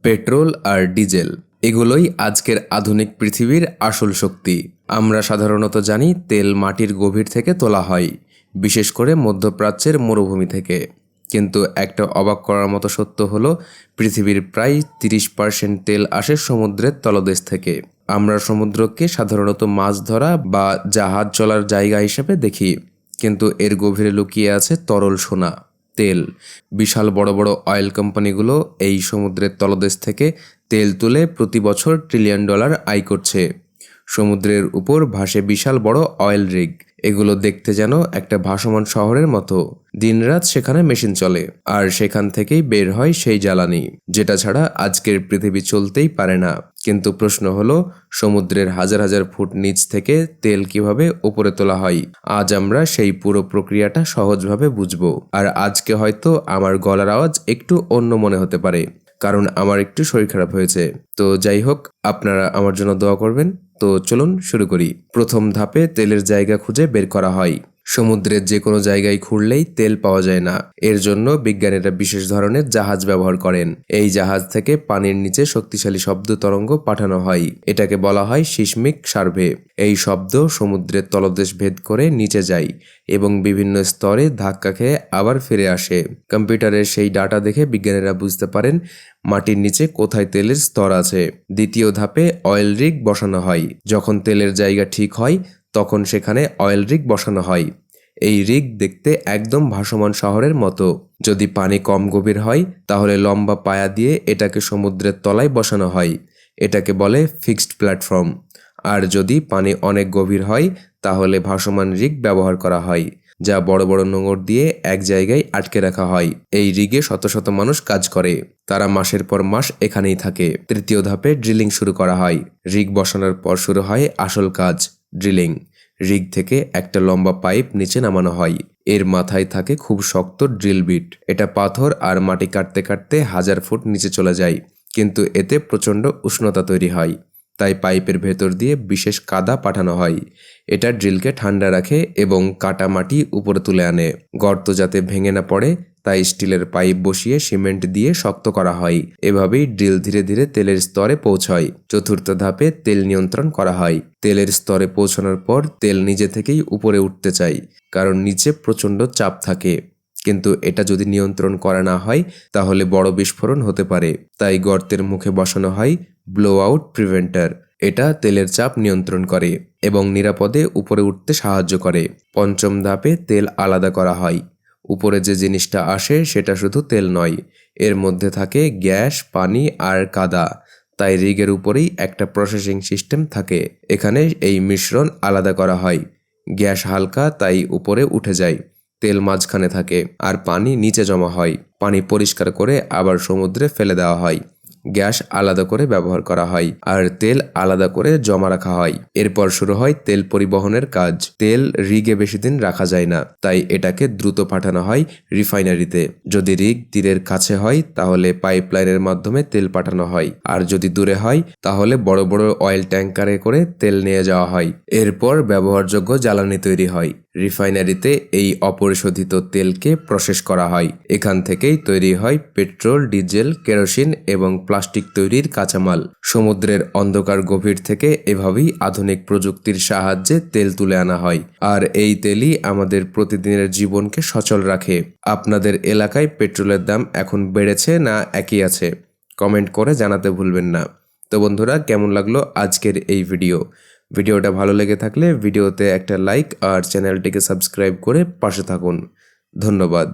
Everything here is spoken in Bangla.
পেট্রোল আর ডিজেল এগুলোই আজকের আধুনিক পৃথিবীর আসল শক্তি। আমরা সাধারণত জানি তেল মাটির গভীর থেকে তোলা হয়, বিশেষ করে মধ্যপ্রাচ্যের মরুভূমি থেকে। কিন্তু একটা অবাক করার মতো সত্য হলো, পৃথিবীর প্রায় 30% তেল আসে সমুদ্রের তলদেশ থেকে। আমরা সমুদ্রকে সাধারণত মাছ ধরা বা জাহাজ চলার জায়গা হিসেবে দেখি, কিন্তু এর গভীরে লুকিয়ে আছে তরল সোনা, তেল। বিশাল বড় বড় অয়েল কোম্পানিগুলো এই সমুদ্রের তলদেশ থেকে তেল তুলে প্রতি বছর $1 ট্রিলিয়ন আয় করছে। সমুদ্রের উপর ভাসে বিশাল বড় অয়েল রিগ। এগুলো দেখতে যেন একটা ভাসমান শহরের মতো। দিনরাত সেখানে মেশিন চলে, আর সেখান থেকেই বের হয় সেই জ্বালানি, যেটা ছাড়া আজকের পৃথিবী চলতেই পারে না। কিন্তু প্রশ্ন হলো, সমুদ্রের হাজার হাজার ফুট নিচ থেকে তেল কিভাবে উপরে তোলা হয়? আজ আমরা সেই পুরো প্রক্রিয়াটা সহজভাবে বুঝবো। আর আজকে হয়তো আমার গলার আওয়াজ একটু অন্য মনে হতে পারে, কারণ আমার একটু শরীর খারাপ হয়েছে। তো যাই হোক, আপনারা আমার জন্য দোয়া করবেন। তো চলুন শুরু করি। প্রথম ধাপে তেলের জায়গা খুঁজে বের করা হয়। সমুদ্রের যে কোনো জায়গায় খুঁড়লেই তেল পাওয়া যায় না। এর জন্য বিজ্ঞানীরা বিশেষ ধরনের জাহাজ ব্যবহার করেন। এই জাহাজ থেকে পানির নিচে শক্তিশালী শব্দ তরঙ্গ পাঠানো হয়। এটাকে বলা হয় সিসমিক সার্ভে। এই শব্দ সমুদ্রের তলদেশ ভেদ করে নিচে যায় এবং বিভিন্ন স্তরে ধাক্কা খেয়ে আবার ফিরে আসে। কম্পিউটারের সেই ডাটা দেখে বিজ্ঞানীরা বুঝতে পারেন মাটির নিচে কোথায় তেলের স্তর আছে। দ্বিতীয় ধাপে অয়েল রিগ বসানো হয়। যখন তেলের জায়গা ঠিক হয়, তখন সেখানে অয়েল রিগ বসানো হয়। এই রিগ দেখতে একদম ভাসমান শহরের মতো। যদি পানি কম গভীর হয়, তাহলে লম্বা পায়া দিয়ে এটাকে সমুদ্রের তলায় বসানো হয়। এটাকে বলে ফিক্সড প্ল্যাটফর্ম। আর যদি পানি অনেক গভীর হয়, তাহলে ভাসমান রিগ ব্যবহার করা হয়, যা বড় বড় নোঙর দিয়ে এক জায়গায় আটকে রাখা হয়। এই রিগে শত শত মানুষ কাজ করে। তারা মাসের পর মাস এখানেই থাকে। তৃতীয় ধাপে ড্রিলিং শুরু করা হয়। রিগ বসানোর পর শুরু হয় আসল কাজ, ড্রিলিং। রিগ থেকে একটা লম্বা পাইপ নিচে নামানো হয়। এর মাথায় থাকে খুব শক্ত ড্রিল বিট। এটা পাথর আর মাটি কাটতে কাটতে 1000 ফুট নিচে চলে যায়, কিন্তু এতে প্রচণ্ড উষ্ণতা তৈরি হয়। তাই পাইপের ভেতর দিয়ে বিশেষ কাদা পাঠানো হয়। এটা ড্রিলকে ঠান্ডা রাখে এবং কাটা মাটি উপরে তুলে আনে। গর্ত যাতে ভেঙে না পড়ে, তাই স্টিলের পাইপ বসিয়ে সিমেন্ট দিয়ে শক্ত করা হয়। এভাবেই ড্রিল ধীরে ধীরে তেলের স্তরে পৌঁছায়। চতুর্থ ধাপে তেল নিয়ন্ত্রণ করা হয়। তেলের স্তরে পৌঁছানোর পর তেল নিজে থেকেই উপরে উঠতে চায়, কারণ নিচে প্রচণ্ড চাপ থাকে। কিন্তু এটা যদি নিয়ন্ত্রণ করা না হয়, তাহলে বড় বিস্ফোরণ হতে পারে। তাই গর্তের মুখে বসানো হয় ব্লো আউট প্রিভেন্টার। এটা তেলের চাপ নিয়ন্ত্রণ করে এবং নিরাপদে উপরে উঠতে সাহায্য করে। পঞ্চম ধাপে তেল আলাদা করা হয়। উপরে যে জিনিসটা আসে সেটা শুধু তেল নয়, এর মধ্যে থাকে গ্যাস, পানি আর কাদা। তাই রিগের উপরেই একটা প্রসেসিং সিস্টেম থাকে। এখানে এই মিশ্রণ আলাদা করা হয়। গ্যাস হালকা, তাই উপরে উঠে যায়। তেল মাঝখানে থাকে আর পানি নিচে জমা হয়। পানি পরিষ্কার করে আবার সমুদ্রে ফেলে দেওয়া হয়। গ্যাস আলাদা করে ব্যবহার করা হয় আর তেল আলাদা করে জমা রাখা হয়। এরপর শুরু হয় তেল পরিবহনের কাজ। তেল রিগে বেশি দিন রাখা যায় না, তাই এটাকে দ্রুত পাঠানো হয় রিফাইনারিতে। যদি রিগ তীরের কাছে হয়, তাহলে পাইপলাইনের মাধ্যমে তেল পাঠানো হয়, আর যদি দূরে হয়, তাহলে বড় বড় অয়েল ট্যাঙ্কারে করে তেল নিয়ে যাওয়া হয়। এরপর ব্যবহারযোগ্য জ্বালানি তৈরি হয়। রিফাইনারিতে এই অপরিশোধিত তেলকে প্রসেস করা হয়। এখান থেকেই তৈরি হয় পেট্রোল, ডিজেল, কেরোসিন এবং প্লাস্টিক তৈরির কাঁচামাল। সমুদ্রের অন্ধকার গভীর থেকে এভাবেই আধুনিক প্রযুক্তির সাহায্যে তেল তুলে আনা হয়। আর এই তেলই আমাদের প্রতিদিনের জীবনকে সচল রাখে। আপনাদের এলাকায় পেট্রোলের দাম এখন বেড়েছে না একই আছে? কমেন্ট করে জানাতে ভুলবেন না। তো বন্ধুরা, কেমন লাগলো আজকের এই ভিডিওটা ভালো লেগে থাকলে ভিডিওতে একটা লাইক আর চ্যানেলটিকে সাবস্ক্রাইব করে পাশে থাকুন। ধন্যবাদ।